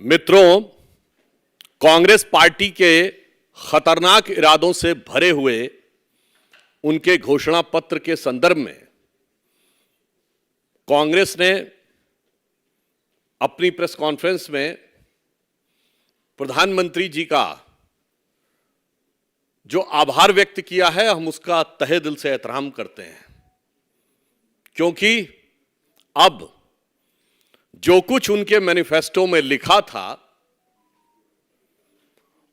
मित्रों, कांग्रेस पार्टी के खतरनाक इरादों से भरे हुए उनके घोषणा पत्र के संदर्भ में कांग्रेस ने अपनी प्रेस कॉन्फ्रेंस में प्रधानमंत्री जी का जो आभार व्यक्त किया है, हम उसका तहे दिल से एहतराम करते हैं, क्योंकि अब जो कुछ उनके मैनिफेस्टो में लिखा था,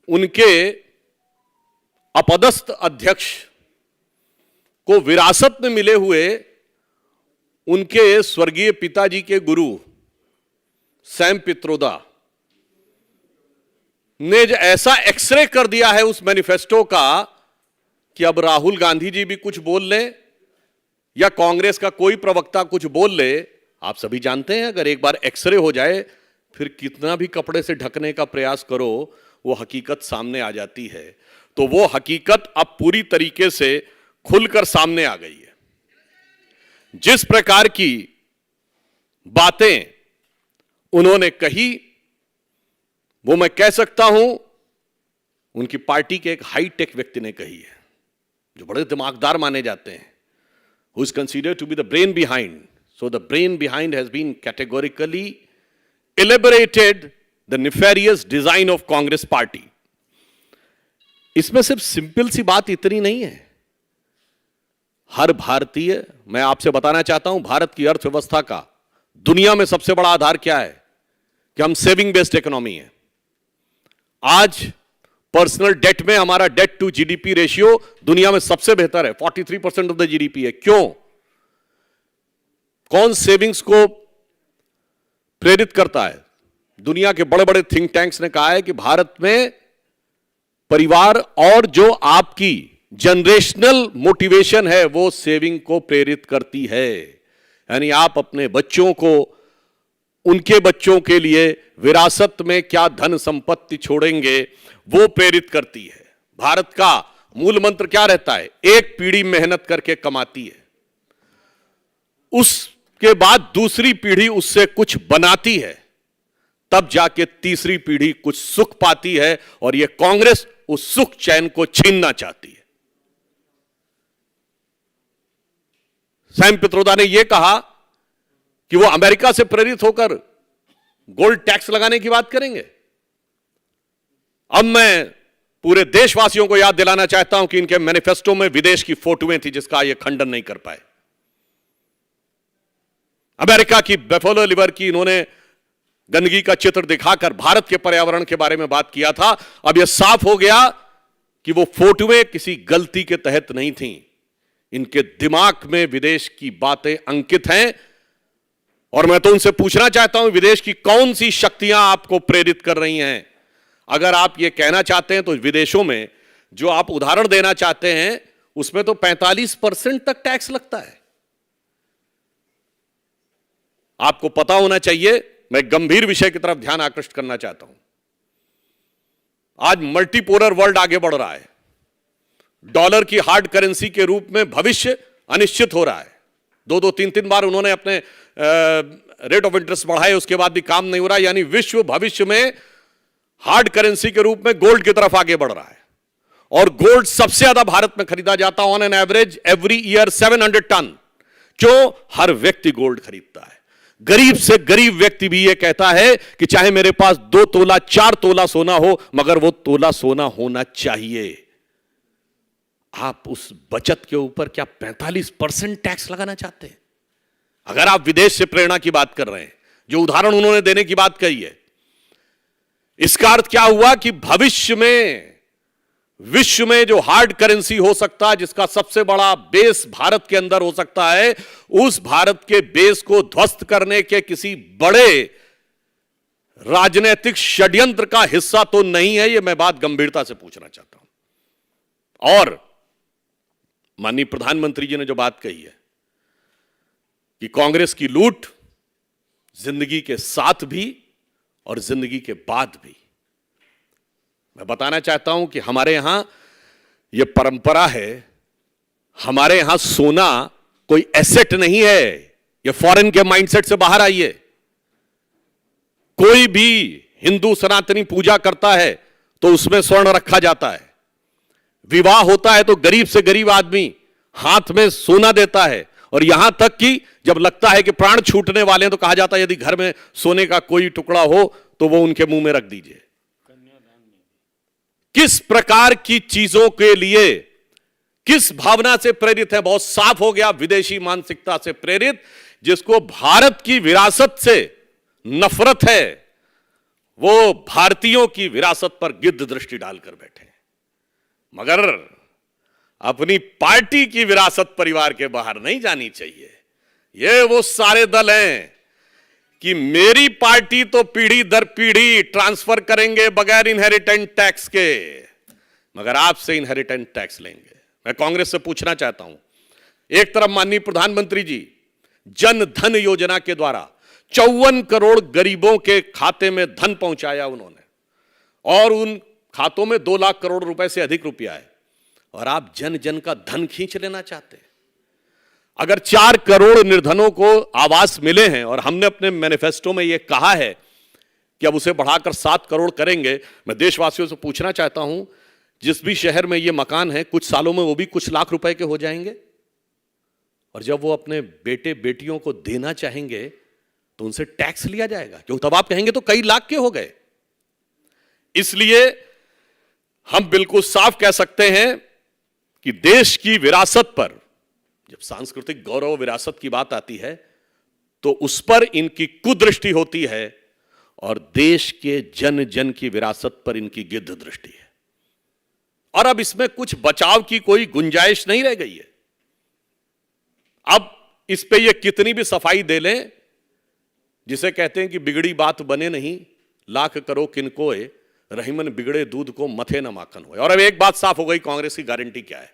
उनके अपदस्थ अध्यक्ष को विरासत में मिले हुए उनके स्वर्गीय पिताजी के गुरु सैम पित्रोदा ने ऐसा एक्सरे कर दिया है उस मैनिफेस्टो का कि अब राहुल गांधी जी भी कुछ बोल लें या कांग्रेस का कोई प्रवक्ता कुछ बोल ले, आप सभी जानते हैं अगर एक बार एक्सरे हो जाए फिर कितना भी कपड़े से ढकने का प्रयास करो, वो हकीकत सामने आ जाती है। तो वो हकीकत अब पूरी तरीके से खुलकर सामने आ गई है। जिस प्रकार की बातें उन्होंने कही, वो मैं कह सकता हूं उनकी पार्टी के एक हाईटेक व्यक्ति ने कही है, जो बड़े दिमागदार माने जाते हैं, who is considered to be the brain behind. So the brain behind has been categorically elaborated the nefarious design of Congress party. इसमें सिर्फ सिंपल सी बात इतनी नहीं है। हर भारतीय, मैं आपसे बताना चाहता हूं, भारत की अर्थव्यवस्था का दुनिया में सबसे बड़ा आधार क्या है कि हम सेविंग बेस्ड इकोनॉमी है। आज पर्सनल डेट में हमारा डेट टू जीडीपी रेशियो दुनिया में सबसे बेहतर है, 43% ऑफ द जीडीपी है। क्यों? कौन सेविंग्स को प्रेरित करता है? दुनिया के बड़े बड़े थिंक टैंक्स ने कहा है कि भारत में परिवार और जो आपकी जनरेशनल मोटिवेशन है वो सेविंग को प्रेरित करती है। यानी आप अपने बच्चों को, उनके बच्चों के लिए विरासत में क्या धन संपत्ति छोड़ेंगे वो प्रेरित करती है। भारत का मूल मंत्र क्या रहता है? एक पीढ़ी मेहनत करके कमाती है, उसके बाद दूसरी पीढ़ी उससे कुछ बनाती है, तब जाके तीसरी पीढ़ी कुछ सुख पाती है। और यह कांग्रेस उस सुख चैन को छीनना चाहती है। सैम पित्रोदा ने यह कहा कि वो अमेरिका से प्रेरित होकर गोल्ड टैक्स लगाने की बात करेंगे। अब मैं पूरे देशवासियों को याद दिलाना चाहता हूं कि इनके मैनिफेस्टो में विदेश की फोटोएं थी जिसका ये खंडन नहीं कर पाए। अमेरिका की बेफोलो लिवर की इन्होंने गंदगी का चित्र दिखाकर भारत के पर्यावरण के बारे में बात किया था। अब यह साफ हो गया कि वो फोटोएं किसी गलती के तहत नहीं थी, इनके दिमाग में विदेश की बातें अंकित हैं। और मैं तो उनसे पूछना चाहता हूं, विदेश की कौन सी शक्तियां आपको प्रेरित कर रही हैं? अगर आप ये कहना चाहते हैं तो विदेशों में जो आप उदाहरण देना चाहते हैं उसमें तो 45% तक टैक्स लगता है। आपको पता होना चाहिए, मैं गंभीर विषय की तरफ ध्यान आकृष्ट करना चाहता हूं। आज मल्टीपोलर वर्ल्ड आगे बढ़ रहा है, डॉलर की हार्ड करेंसी के रूप में भविष्य अनिश्चित हो रहा है। दो तीन बार उन्होंने अपने रेट ऑफ इंटरेस्ट बढ़ाए, उसके बाद भी काम नहीं हो रहा। यानी विश्व भविष्य में हार्ड करेंसी के रूप में गोल्ड की तरफ आगे बढ़ रहा है। और गोल्ड सबसे ज्यादा भारत में खरीदा जाता है, on an average every year 700 ton. क्यों? हर व्यक्ति गोल्ड खरीदता है। गरीब से गरीब व्यक्ति भी यह कहता है कि चाहे मेरे पास 2 तोला 4 तोला सोना हो, मगर वो तोला सोना होना चाहिए। आप उस बचत के ऊपर क्या 45% टैक्स लगाना चाहते हैं? अगर आप विदेश से प्रेरणा की बात कर रहे हैं, जो उदाहरण उन्होंने देने की बात कही है, इसका अर्थ क्या हुआ कि भविष्य में विश्व में जो हार्ड करेंसी हो सकता है, जिसका सबसे बड़ा बेस भारत के अंदर हो सकता है, उस भारत के बेस को ध्वस्त करने के किसी बड़े राजनीतिक षड्यंत्र का हिस्सा तो नहीं है। यह मैं बात गंभीरता से पूछना चाहता हूं। और माननीय प्रधानमंत्री जी ने जो बात कही है कि कांग्रेस की लूट जिंदगी के साथ भी और जिंदगी के बाद भी, मैं बताना चाहता हूं कि हमारे यहां यह परंपरा है, हमारे यहां सोना कोई एसेट नहीं है। यह फॉरेन के माइंडसेट से बाहर आइए। कोई भी हिंदू सनातनी पूजा करता है तो उसमें स्वर्ण रखा जाता है, विवाह होता है तो गरीब से गरीब आदमी हाथ में सोना देता है, और यहां तक कि जब लगता है कि प्राण छूटने वाले हैं तो कहा जाता है यदि घर में सोने का कोई टुकड़ा हो तो वो उनके मुंह में रख दीजिए। किस प्रकार की चीजों के लिए, किस भावना से प्रेरित है? बहुत साफ हो गया, विदेशी मानसिकता से प्रेरित, जिसको भारत की विरासत से नफरत है, वो भारतीयों की विरासत पर गिद्ध दृष्टि डालकर बैठे। मगर अपनी पार्टी की विरासत परिवार के बाहर नहीं जानी चाहिए। ये वो सारे दल हैं कि मेरी पार्टी तो पीढ़ी दर पीढ़ी ट्रांसफर करेंगे बगैर इनहेरिटेंट टैक्स के, मगर आपसे इनहेरिटेंट टैक्स लेंगे। मैं कांग्रेस से पूछना चाहता हूं, एक तरफ माननीय प्रधानमंत्री जी जन धन योजना के द्वारा 54 करोड़ गरीबों के खाते में धन पहुंचाया उन्होंने, और उन खातों में 2 लाख करोड़ रुपए से अधिक रुपया है, और आप जन जन का धन खींच लेना चाहते हैं। अगर 4 करोड़ निर्धनों को आवास मिले हैं, और हमने अपने मैनिफेस्टो में यह कहा है कि अब उसे बढ़ाकर 7 करोड़ करेंगे, मैं देशवासियों से पूछना चाहता हूं, जिस भी शहर में ये मकान है कुछ सालों में वो भी कुछ लाख रुपए के हो जाएंगे, और जब वो अपने बेटे बेटियों को देना चाहेंगे तो उनसे टैक्स लिया जाएगा, क्योंकि तब आप कहेंगे तो कई लाख के हो गए। इसलिए हम बिल्कुल साफ कह सकते हैं कि देश की विरासत पर, जब सांस्कृतिक गौरव विरासत की बात आती है तो उस पर इनकी कुदृष्टि होती है, और देश के जन जन की विरासत पर इनकी गिद्ध दृष्टि है। और अब इसमें कुछ बचाव की कोई गुंजाइश नहीं रह गई है। अब इस पे ये कितनी भी सफाई दे लें, जिसे कहते हैं कि बिगड़ी बात बने नहीं, लाख करो किनकोए, रहीमन बिगड़े दूध को मथे न माखन होए। और अब एक बात साफ हो गई, कांग्रेस की गारंटी क्या है।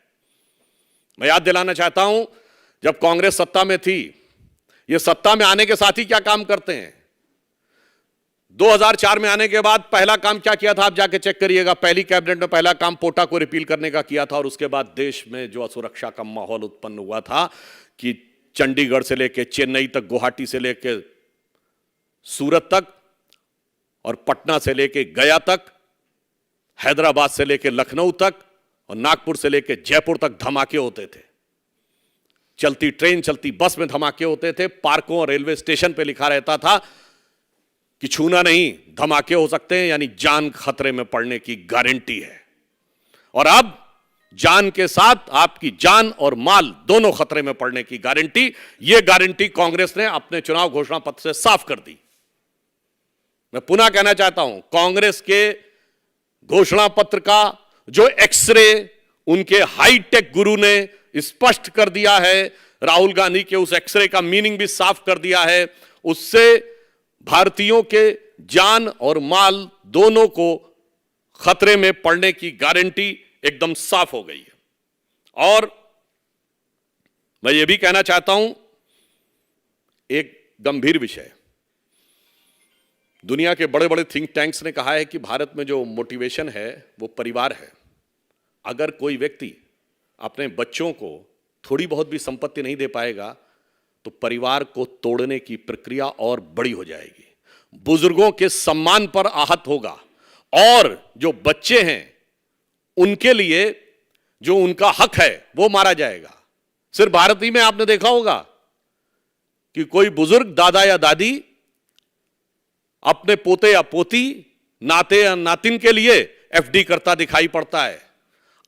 मैं याद दिलाना चाहता हूं, जब कांग्रेस सत्ता में थी, ये सत्ता में आने के साथ ही क्या काम करते हैं। 2004 में आने के बाद पहला काम क्या किया था, आप जाके चेक करिएगा। पहली कैबिनेट में पहला काम पोटा को रिपील करने का किया था, और उसके बाद देश में जो असुरक्षा का माहौल उत्पन्न हुआ था कि चंडीगढ़ से लेकर चेन्नई तक, गुवाहाटी से लेकर सूरत तक, और पटना से लेकर गया तक, हैदराबाद से लेकर लखनऊ तक, और नागपुर से लेकर जयपुर तक धमाके होते थे। चलती ट्रेन, चलती बस में धमाके होते थे। पार्कों और रेलवे स्टेशन पे लिखा रहता था कि छूना नहीं, धमाके हो सकते हैं, यानी जान खतरे में पड़ने की गारंटी है। और अब जान के साथ आपकी जान और माल दोनों खतरे में पड़ने की गारंटी, यह गारंटी कांग्रेस ने अपने चुनाव घोषणा पत्र से साफ कर दी। मैं पुनः कहना चाहता हूं, कांग्रेस के घोषणा पत्र का जो एक्सरे उनके हाईटेक गुरु ने स्पष्ट कर दिया है, राहुल गांधी के उस एक्सरे का मीनिंग भी साफ कर दिया है, उससे भारतीयों के जान और माल दोनों को खतरे में पड़ने की गारंटी एकदम साफ हो गई है। और मैं यह भी कहना चाहता हूं, एक गंभीर विषय, दुनिया के बड़े बड़े थिंक टैंक्स ने कहा है कि भारत में जो मोटिवेशन है वो परिवार है। अगर कोई व्यक्ति अपने बच्चों को थोड़ी बहुत भी संपत्ति नहीं दे पाएगा तो परिवार को तोड़ने की प्रक्रिया और बड़ी हो जाएगी, बुजुर्गों के सम्मान पर आहत होगा, और जो बच्चे हैं उनके लिए जो उनका हक है वो मारा जाएगा। सिर्फ भारत ही में आपने देखा होगा कि कोई बुजुर्ग दादा या दादी अपने पोते या पोती, नाते या नातिन के लिए एफडी करता दिखाई पड़ता है,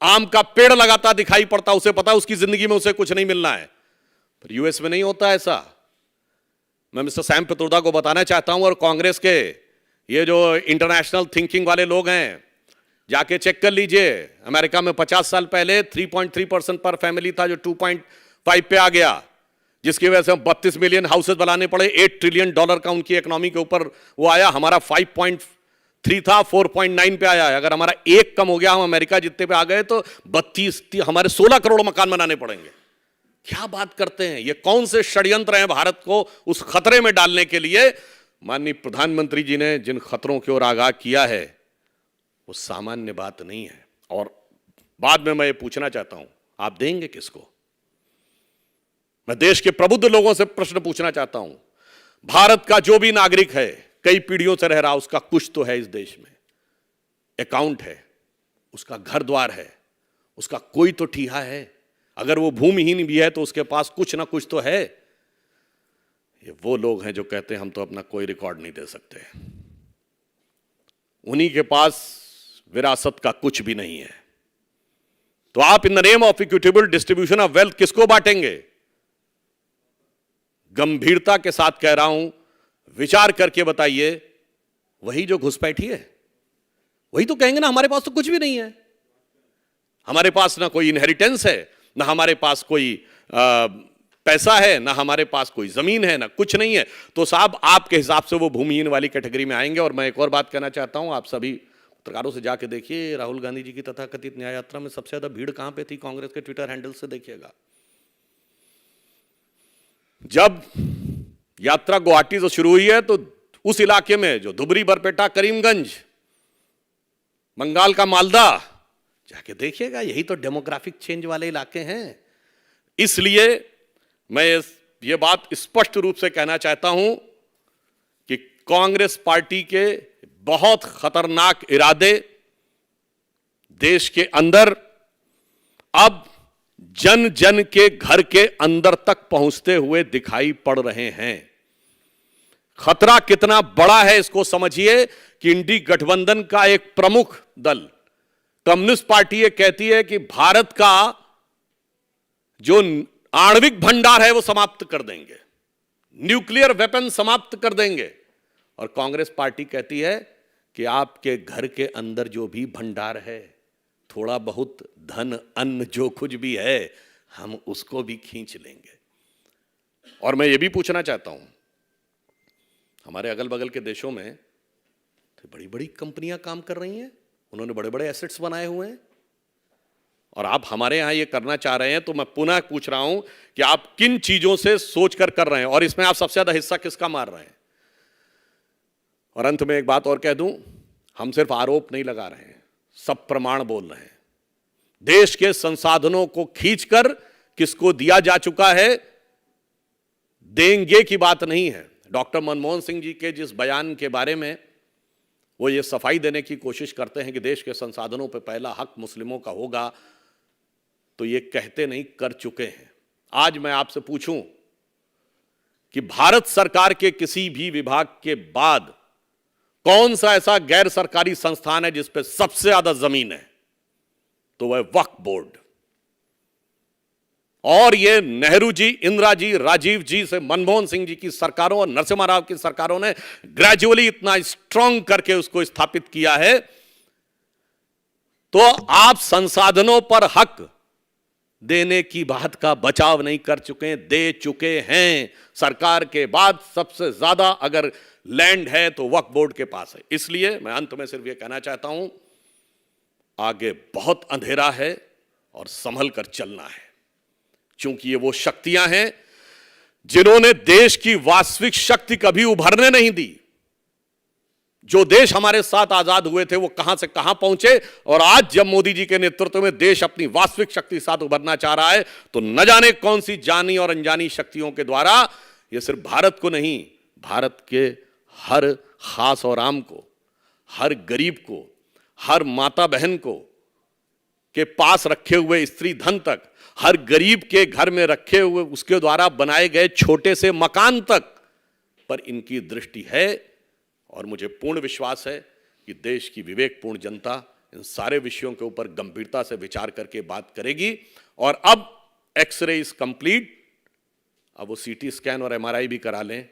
आम का पेड़ लगाता दिखाई पड़ता, उसे पता है उसकी जिंदगी में उसे कुछ नहीं मिलना है। पर यूएस में नहीं होता ऐसा। मैं मिस्टर सैम पित्रोदा को बताना चाहता हूं, और कांग्रेस के ये जो इंटरनेशनल थिंकिंग वाले लोग हैं, जाके चेक कर लीजिए। अमेरिका में 50 साल पहले 3.3% पर फैमिली था, जो 2.5 पे आ गया, जिसकी वजह से 32 मिलियन हाउसेस बनाने पड़े। $8 ट्रिलियन का उनकी इकोनॉमी के ऊपर वो आया। हमारा 5.3 था, 4.9 पे आया है। अगर हमारा 1 कम हो गया, हम अमेरिका जितने पे आ गए, तो 32 हमारे 16 करोड़ मकान बनाने पड़ेंगे। क्या बात करते हैं, ये कौन से षड्यंत्र हैं भारत को उस खतरे में डालने के लिए। माननीय प्रधानमंत्री जी ने जिन खतरों की ओर आगाह किया है वो सामान्य बात नहीं है। और बाद में मैं ये पूछना चाहता हूं, आप देंगे किसको? मैं देश के प्रबुद्ध लोगों से प्रश्न पूछना चाहता हूं, भारत का जो भी नागरिक है, कई पीढ़ियों से रह रहा, उसका कुछ तो है इस देश में, अकाउंट है, उसका घर द्वार है, उसका कोई तो ठीहा है। अगर वो भूमिहीन भी है तो उसके पास कुछ ना कुछ तो है। ये वो लोग हैं जो कहते हैं हम तो अपना कोई रिकॉर्ड नहीं दे सकते। उन्हीं के पास विरासत का कुछ भी नहीं है। तो आप in the name of equitable distribution of wealth किसको बांटेंगे? गंभीरता के साथ कह रहा हूं, विचार करके बताइए। वही जो घुसपैठी है वही तो कहेंगे ना हमारे पास तो कुछ भी नहीं है, हमारे पास ना कोई इनहेरिटेंस है, ना हमारे पास कोई पैसा है, ना हमारे पास कोई जमीन है, ना कुछ नहीं है। तो साहब आपके हिसाब से वो भूमिहीन वाली कैटेगरी में आएंगे। और मैं एक और बात कहना चाहता हूं, आप सभी पत्रकारों से जाके देखिए, राहुल गांधी जी की तथाकथित न्याय यात्रा में सबसे ज्यादा भीड़ कहां पे थी? कांग्रेस के ट्विटर हैंडल से देखिएगा। जब यात्रा गुवाहाटी से शुरू हुई है तो उस इलाके में जो धुबरी, बरपेटा, करीमगंज, बंगाल का मालदा, जाके देखिएगा, यही तो डेमोग्राफिक चेंज वाले इलाके हैं। इसलिए मैं ये बात स्पष्ट रूप से कहना चाहता हूं कि कांग्रेस पार्टी के बहुत खतरनाक इरादे देश के अंदर अब जन जन के घर के अंदर तक पहुंचते हुए दिखाई पड़ रहे हैं। खतरा कितना बड़ा है इसको समझिए कि इंडी गठबंधन का एक प्रमुख दल कम्युनिस्ट पार्टी ये कहती है कि भारत का जो आणविक भंडार है वो समाप्त कर देंगे, न्यूक्लियर वेपन समाप्त कर देंगे। और कांग्रेस पार्टी कहती है कि आपके घर के अंदर जो भी भंडार है, थोड़ा बहुत धन, अन्न, जो कुछ भी है, हम उसको भी खींच लेंगे। और मैं ये भी पूछना चाहता हूं, हमारे अगल बगल के देशों में तो बड़ी बड़ी कंपनियां काम कर रही हैं, उन्होंने बड़े बड़े एसेट्स बनाए हुए हैं, और आप हमारे यहां ये करना चाह रहे हैं। तो मैं पुनः पूछ रहा हूं कि आप किन चीजों से सोचकर कर रहे हैं, और इसमें आप सबसे ज्यादा हिस्सा किसका मार रहे हैं? और अंत में एक बात और कह दूं, हम सिर्फ आरोप नहीं लगा रहे हैं, सब प्रमाण बोल रहे हैं। देश के संसाधनों को खींचकर किसको दिया जा चुका है, देंगे की बात नहीं है। डॉक्टर मनमोहन सिंह जी के जिस बयान के बारे में वो ये सफाई देने की कोशिश करते हैं कि देश के संसाधनों पर पहला हक मुस्लिमों का होगा, तो ये कहते नहीं, कर चुके हैं। आज मैं आपसे पूछूं कि भारत सरकार के किसी भी विभाग के बाद कौन सा ऐसा गैर सरकारी संस्थान है जिस पे सबसे ज्यादा जमीन है? तो वह वक्फ बोर्ड। और ये नेहरू जी, इंदिरा जी, राजीव जी से मनमोहन सिंह जी की सरकारों और नरसिम्हा राव की सरकारों ने ग्रेजुअली इतना स्ट्रांग करके उसको स्थापित किया है। तो आप संसाधनों पर हक देने की बात का बचाव नहीं कर चुके, दे चुके हैं। सरकार के बाद सबसे ज्यादा अगर लैंड है तो वक्फ बोर्ड के पास है। इसलिए मैं अंत में सिर्फ यह कहना चाहता हूं, आगे बहुत अंधेरा है और संभल कर चलना है, क्योंकि ये वो शक्तियां हैं जिन्होंने देश की वास्तविक शक्ति कभी उभरने नहीं दी। जो देश हमारे साथ आजाद हुए थे वो कहां से कहां पहुंचे, और आज जब मोदी जी के नेतृत्व में देश अपनी वास्तविक शक्ति के साथ उभरना चाह रहा है, तो न जाने कौन सी जानी और अनजानी शक्तियों के द्वारा ये सिर्फ भारत को नहीं, भारत के हर खास और आम को, हर गरीब को, हर माता बहन को के पास रखे हुए स्त्री धन तक, हर गरीब के घर में रखे हुए उसके द्वारा बनाए गए छोटे से मकान तक पर इनकी दृष्टि है। और मुझे पूर्ण विश्वास है कि देश की विवेकपूर्ण जनता इन सारे विषयों के ऊपर गंभीरता से विचार करके बात करेगी। और अब एक्सरे इज कंप्लीट, अब वो सीटी स्कैन और एमआरआई भी करा लें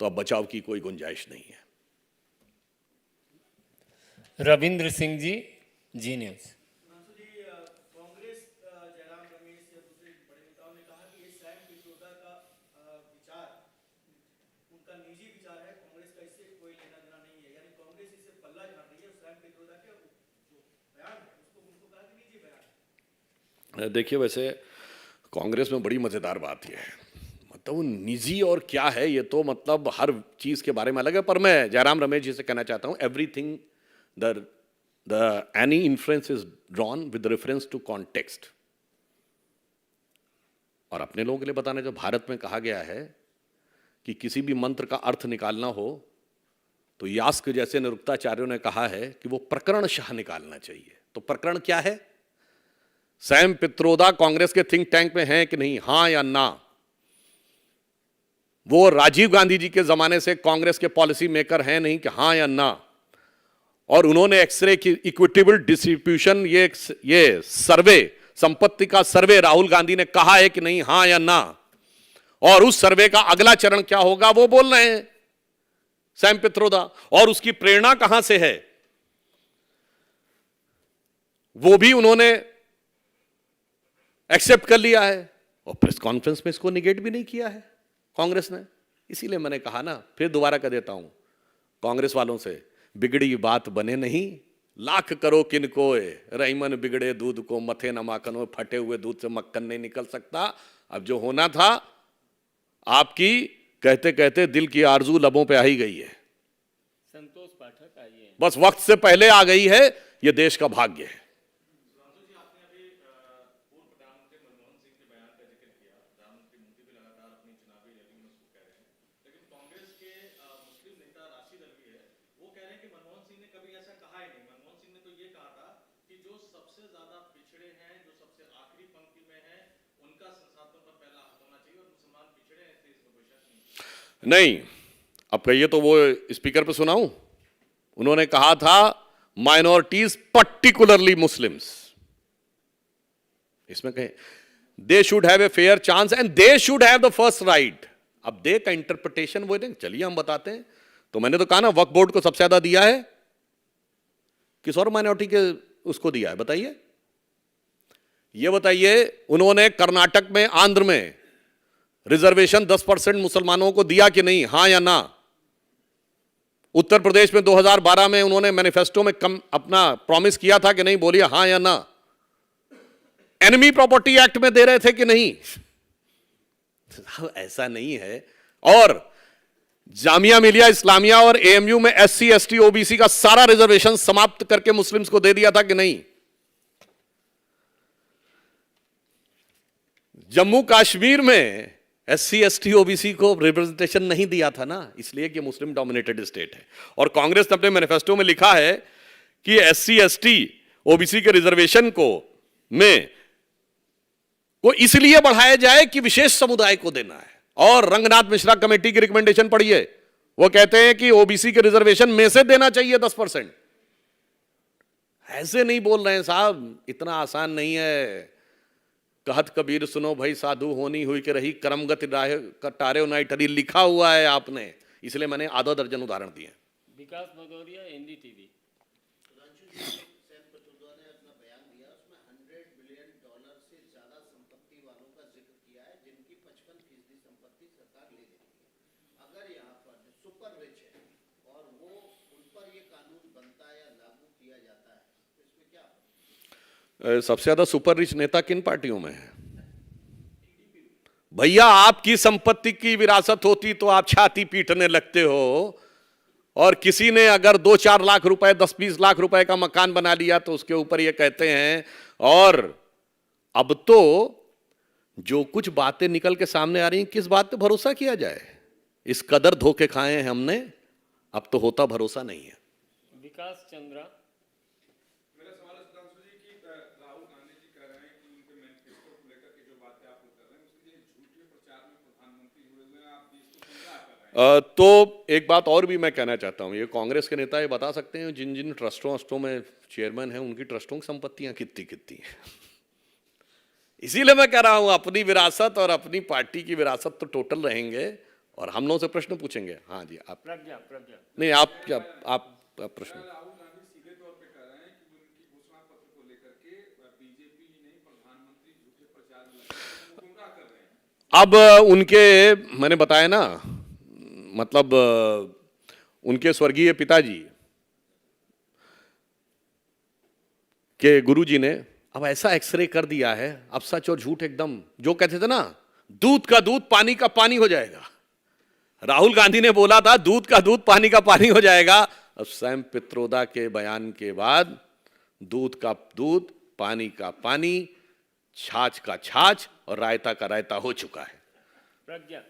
तो अब बचाव की कोई गुंजाइश नहीं है। रविंद्र सिंह जी, जी न्यूज़। देखिए, वैसे कांग्रेस में बड़ी मजेदार बात यह है, मतलब वो निजी और क्या है, ये तो मतलब हर चीज के बारे में अलग है। पर मैं जयराम रमेश जी से कहना चाहता हूं, everything the any influence is drawn with reference to context. और अपने लोगों के लिए बताने, जो भारत में कहा गया है कि किसी भी मंत्र का अर्थ निकालना हो तो यास्क जैसे निरुक्ताचार्यों ने कहा है कि वो प्रकरण शाह निकालना चाहिए। तो प्रकरण क्या है? सैम पित्रोदा कांग्रेस के थिंक टैंक में हैं कि नहीं, हां या ना? वो राजीव गांधी जी के जमाने से कांग्रेस के पॉलिसी मेकर हैं नहीं, कि हां या ना? और उन्होंने एक्सरे की इक्विटेबल डिस्ट्रीब्यूशन, ये सर्वे, संपत्ति का सर्वे राहुल गांधी ने कहा है कि नहीं, हां या ना? और उस सर्वे का अगला चरण क्या होगा वो बोल रहे हैं सैम पित्रोदा। और उसकी प्रेरणा कहां से है वो भी उन्होंने एक्सेप्ट कर लिया है, और प्रेस कॉन्फ्रेंस में इसको निगेट भी नहीं किया है कांग्रेस ने। इसीलिए मैंने कहा ना, फिर दोबारा कह देता हूं कांग्रेस वालों से, बिगड़ी बात बने नहीं, लाख करो किनको रहीमन बिगड़े दूध को, मथे न माखन हो, फटे हुए दूध से मक्खन नहीं निकल सकता। अब जो होना था, आपकी कहते कहते दिल की आरजू लबों पे आ ही गई है। संतोष पाठक आइए। बस वक्त से पहले आ गई है, ये देश का भाग्य है। नहीं, अब कहिए तो वो स्पीकर पे सुनाऊं? उन्होंने कहा था माइनॉरिटीज पर्टिकुलरली मुस्लिम्स, इसमें कहें they should have a fair chance and they should have the first right. अब दे का इंटरप्रिटेशन वो दें, चलिए हम बताते हैं। तो मैंने तो कहा ना, वक्फ बोर्ड को सबसे ज्यादा दिया है, किस और माइनॉरिटी के उसको दिया है बताइए? ये बताइए, उन्होंने कर्नाटक में, आंध्र में रिजर्वेशन 10% मुसलमानों को दिया कि नहीं, हां या ना? उत्तर प्रदेश में 2012 में उन्होंने मैनिफेस्टो में कम अपना प्रॉमिस किया था कि नहीं, बोलिए हां या ना? एनिमी प्रॉपर्टी एक्ट में दे रहे थे कि नहीं? ऐसा नहीं है। और जामिया मिलिया इस्लामिया और एएमयू में एससी एसटी ओबीसी का सारा रिजर्वेशन समाप्त करके मुस्लिम्स को दे दिया था कि नहीं? जम्मू कश्मीर में एससी एसटी ओबीसी को रिप्रेजेंटेशन नहीं दिया था ना, इसलिए कि मुस्लिम डोमिनेटेड स्टेट है। और कांग्रेस ने अपने मैनिफेस्टो में लिखा है कि एससी एसटी ओबीसी के रिजर्वेशन को इसलिए बढ़ाया जाए कि विशेष समुदाय को देना है। और रंगनाथ मिश्रा कमेटी की रिकमेंडेशन पढ़िए, वो कहते हैं कि ओबीसी के रिजर्वेशन में से देना चाहिए 10%। ऐसे नहीं बोल रहे हैं साहब, इतना आसान नहीं है। कहत कबीर सुनो भाई, साधु होनी हुई के रही, करमगत टारे नाई टरी, लिखा हुआ है आपने, इसलिए मैंने आधा दर्जन उदाहरण दिए। विकास भदौरिया, एनडीटीवी। सबसे ज्यादा सुपर रिच नेता किन पार्टियों में है? भैया, आपकी संपत्ति की विरासत होती तो आप छाती पीटने लगते हो, और किसी ने अगर 2-4 लाख रुपए, 10-20 लाख रुपए का मकान बना लिया तो उसके ऊपर ये कहते हैं। और अब तो जो कुछ बातें निकल के सामने आ रही हैं, किस बात पे भरोसा किया जाए? इस कदर धोखे खाए हैं हमने, अब तो होता भरोसा नहीं है। विकास चंद्रा। तो एक बात और भी मैं कहना चाहता हूं, ये कांग्रेस के नेता ये बता सकते हैं जिन जिन ट्रस्टों में चेयरमैन हैं, उनकी ट्रस्टों की संपत्तियां कितनी कितनी हैं? इसीलिए मैं कह रहा हूं, अपनी विरासत और अपनी पार्टी की विरासत तो टोटल रहेंगे, और हम लोगों से प्रश्न पूछेंगे। हाँ जी, आप। प्रज्ञा। नहीं, आप प्रश्न। अब उनके, मैंने बताया ना, मतलब उनके स्वर्गीय पिताजी के गुरुजी ने अब ऐसा एक्सरे कर दिया है, अब सच और झूठ एकदम, जो कहते थे ना, दूध का दूध पानी का पानी हो जाएगा। राहुल गांधी ने बोला था दूध का दूध पानी का पानी हो जाएगा। अब सैम पित्रोदा के बयान के बाद दूध का दूध, पानी का पानी, छाछ का छाछ और रायता का रायता हो चुका है। प्रज्ञा।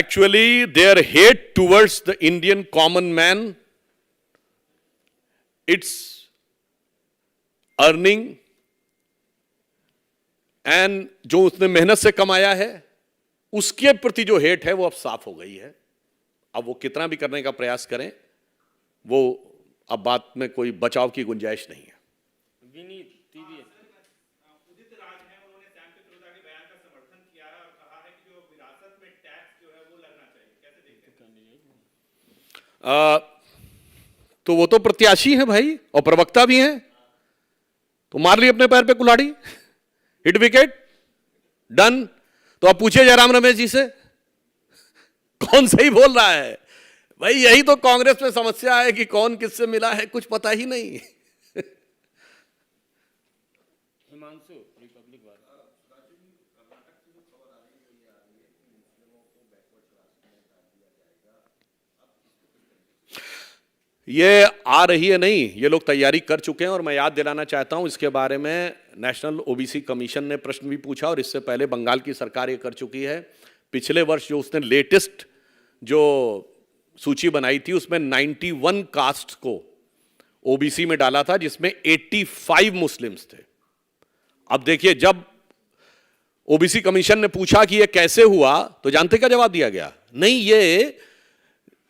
Actually, their hate towards the Indian common man, its earning and जो उसने मेहनत से कमाया है, उसके प्रति जो हेट है वो अब साफ हो गई है। अब वो कितना भी करने का प्रयास करें, वो अब बात में कोई बचाव की गुंजाइश नहीं है। विनीत टीवी उदित राज हैं, उन्होंने सैम पित्रोदा के बयान का समर्थन किया है और कहा है कि जो विरासत में टैक्स जो है वो लगना चाहिए। कैसे देखते हैं? तो वो तो प्रत्याशी हैं भाई और प्रवक्ता भी हैं, तो मार ली अपने पैर पे कुल्हाड़ी, हिट विकेट, डन। तो अब पूछिए जयराम रमेश जी से, कौन सही बोल रहा है? भाई यही तो कांग्रेस में समस्या है कि कौन किससे मिला है कुछ पता ही नहीं। हिमांशु रिपब्लिक वाला। ये आ रही है नहीं, ये लोग तैयारी कर चुके हैं और मैं याद दिलाना चाहता हूं इसके बारे में नेशनल ओबीसी कमीशन ने प्रश्न भी पूछा और इससे पहले बंगाल की सरकार ये कर चुकी है। पिछले वर्ष जो उसने लेटेस्ट जो सूची बनाई थी उसमें 91 कास्ट को ओबीसी में डाला था, जिसमें 85 मुस्लिम्स थे। अब देखिए, जब ओबीसी कमीशन ने पूछा कि ये कैसे हुआ, तो जानते क्या जवाब दिया गया? नहीं, ये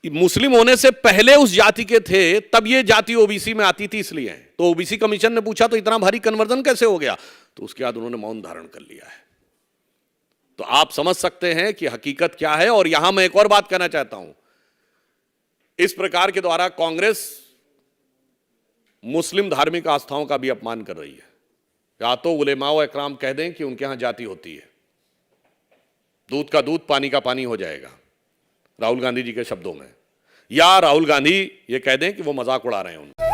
मुस्लिम होने से पहले उस जाति के थे, तब ये जाति ओबीसी में आती थी इसलिए। तो ओबीसी कमीशन ने पूछा तो इतना भारी कन्वर्जन कैसे हो गया? तो उसके बाद उन्होंने मौन धारण कर लिया है। तो आप समझ सकते हैं कि हकीकत क्या है। और यहां मैं एक और बात कहना चाहता हूं, इस प्रकार के द्वारा कांग्रेस मुस्लिम धार्मिक आस्थाओं का भी अपमान कर रही है। या तो उलेमा व इकराम कह दें कि उनके यहां जाति होती है, दूध का दूध पानी का पानी हो जाएगा राहुल गांधी जी के शब्दों में, या राहुल गांधी ये कह दें कि वो मजाक उड़ा रहे हैं उनका।